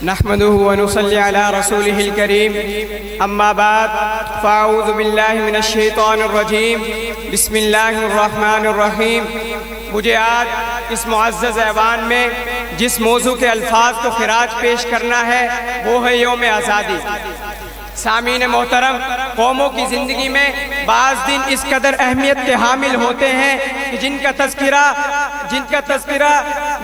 نحمده ونصلي على رسوله الكريم اما بعد فاعوذ باللہ من الشیطان الرجیم بسم اللہ الرحمن الرحیم۔ مجھے آج اس معزز ایوان میں جس موضوع کے الفاظ کو خراج پیش کرنا ہے وہ ہے یوم آزادی۔ سامعین محترم، قوموں کی زندگی میں بعض دن اس قدر اہمیت کے حامل ہوتے ہیں کہ جن کا تذکرہ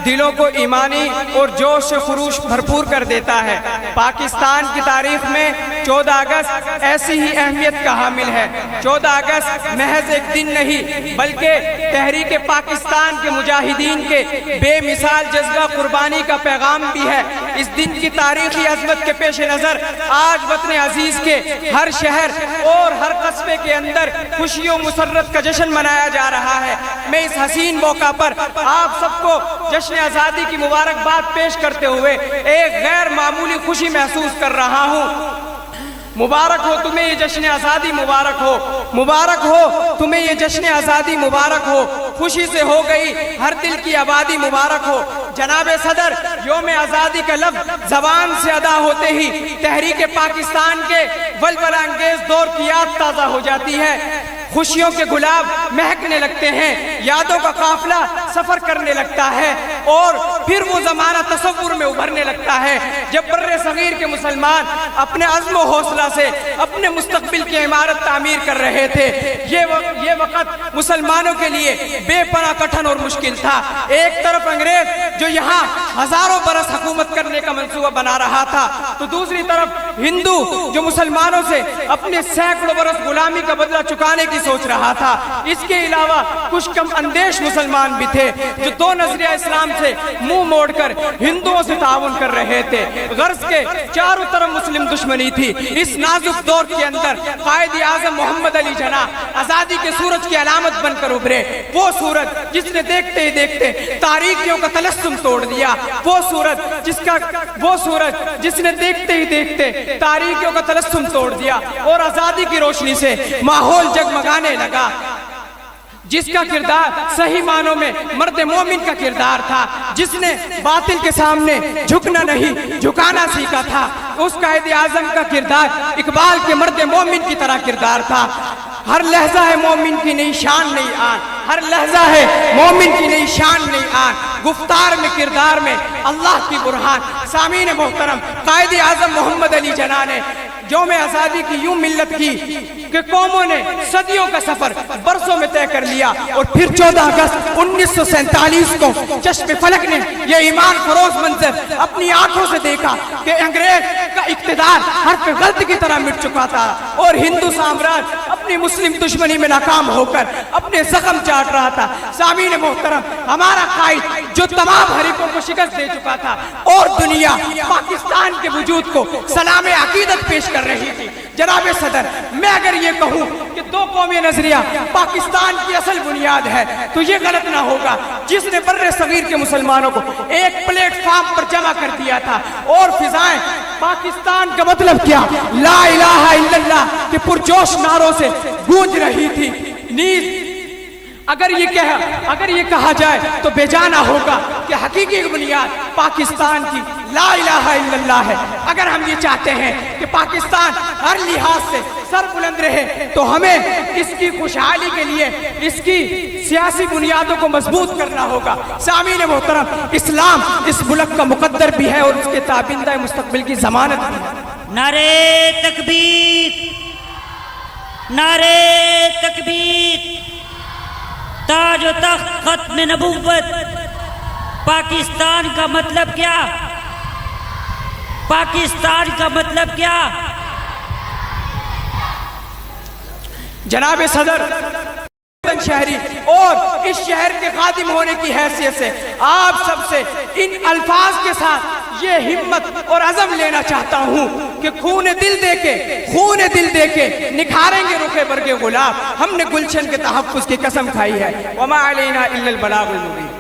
دلوں کو ایمانی اور جوش و خروش بھرپور کر دیتا ہے۔ پاکستان کی تاریخ میں 14 اگست ایسی ہی اہمیت کا حامل ہے۔ 14 اگست محض ایک دن نہیں بلکہ تحریک پاکستان کے مجاہدین کے بے مثال جذبہ قربانی کا پیغام بھی ہے۔ اس دن کی تاریخی عظمت کے پیش نظر آج وطن عزیز کے ہر شہر اور ہر قصبے کے اندر خوشی و مسرت کا جشن منایا جا رہا ہے۔ میں اس حسین موقع پر آپ سب کو جشن آزادی کی مبارکباد پیش کرتے ہوئے ایک غیر معمولی خوشی محسوس کر رہا ہوں۔ مبارک ہو تمہیں یہ جشن آزادی، مبارک ہو، مبارک ہو تمہیں یہ جشن آزادی، مبارک ہو، خوشی سے ہو گئی ہر دل کی آبادی، مبارک ہو۔ جناب صدر، یوم آزادی کا لفظ زبان سے ادا ہوتے ہی تحریک پاکستان کے ولولہ انگیز دور کی یاد تازہ ہو جاتی ہے۔ خوشیوں کے گلاب مہکنے لگتے ہیں، یادوں کا قافلہ سفر کرنے لگتا ہے اور پھر وہ زمانہ تصور میں ابھرنے لگتا ہے جب بر صغیر کے مسلمان اپنے عزم و حوصلہ سے اپنے مستقبل کی عمارت تعمیر کر رہے تھے۔ یہ وقت مسلمانوں کے لیے بے پناہ کٹھن اور مشکل تھا۔ ایک طرف انگریز جو یہاں ہزاروں برس حکومت کرنے کا منصوبہ بنا رہا تھا تو دوسری طرف ہندو جو مسلمانوں سے اپنے سینکڑوں برس غلامی کا بدلہ چکانے کی سوچ رہا تھا۔ اس کے علاوہ کچھ کم اندیش مسلمان بھی تھے جو دو نظریہ اسلام سے منہ موڑ کر ہندوؤں سے تعاون کر رہے تھے۔ غرض کے چاروں طرف مسلم دشمنی تھی۔ اس نازک دور کے اندر قائد اعظم محمد علی جناح آزادی کے سورج کی علامت بن کر ابھرے۔ وہ سورج جس نے دیکھتے ہی دیکھتے تاریکیوں کا تلسم توڑ دیا، وہ سورج جس نے دیکھتے ہی دیکھتے تاریکیوں کا تلسم توڑ دیا اور آزادی کی روشنی سے ماحول جگمگانے لگا، جس کا کردار صحیح معنوں میں مرد مومن کا کردار تھا، جس نے باطل کے سامنے جھکنا نہیں جھکانا سیکھا تھا۔ اس قائد اعظم کا کردار اقبال کے مرد مومن کی طرح کردار تھا۔ ہر لحظہ ہے مومن کی نئی شان نئی آن، ہر لحظہ ہے مومن کی نئی شان نئی آن، گفتار میں کردار میں اللہ کی برہان۔ سامعین محترم، قائد اعظم محمد علی جناح نے یوم آزادی کی یوں ملت کی کہ قوموں نے صدیوں کا سفر برسوں میں طے کر لیا اور پھر 14 اگست 1947 کو چشم فلک نے یہ ایمان فروز منظر اپنی آنکھوں سے دیکھا کہ انگریز کا اقتدار حرف غلط کی طرح مٹ چکا تھا اور ہندو سامراج اپنی مسلم دشمنی میں ناکام ہو کر اپنے زخم چاٹ رہا تھا۔ سامعین محترم، ہمارا قائد جو تمام حریفوں کو شکست دے چکا تھا اور دنیا پاکستان کے وجود کو سلام عقیدت پیش کر رہی تھی۔ جناب صدر، میں اگر یہ کہوں کہ دو قومی نظریہ پاکستان کی اصل بنیاد ہے تو یہ غلط نہ ہوگا۔ جس نے بر صغیر کے مسلمانوں کو ایک پلیٹ فارم پر جمع کر دیا تھا اور فضائیں پاکستان کا مطلب کیا لا الہ الا اللہ کے پرجوش نعروں سے گونج رہی تھی۔ نیز اگر یہ کہا جائے تو بے جانا ہوگا کہ حقیقی بنیاد پاکستان کی لا الہ الا اللہ ہے۔ اگر ہم یہ چاہتے ہیں کہ پاکستان ہر لحاظ سے سر بلند رہے تو ہمیں اس کی خوشحالی کے لیے اس کی سیاسی بنیادوں کو مضبوط کرنا ہوگا۔ سامعین محترم، اسلام اس ملک کا مقدر بھی ہے اور اس کے تابندہ مستقبل کی ضمانت بھی ہے۔ نعرے تکبیر، نعرے تکبیر، تاج و تخت ختم نبوت۔ پاکستان کا مطلب کیا؟ پاکستان کا مطلب کیا؟ جناب صدر، شہری اور اس شہر کے خادم ہونے کی حیثیت سے آپ سب سے ان الفاظ کے ساتھ یہ ہمت اور عزم لینا چاہتا ہوں کہ خون دل دے کے نکھاریں گے رخ برگ گلاب۔ ہم نے گلشن کے تحفظ کی قسم کھائی ہے۔ وما علینا الا البلاغ المبین۔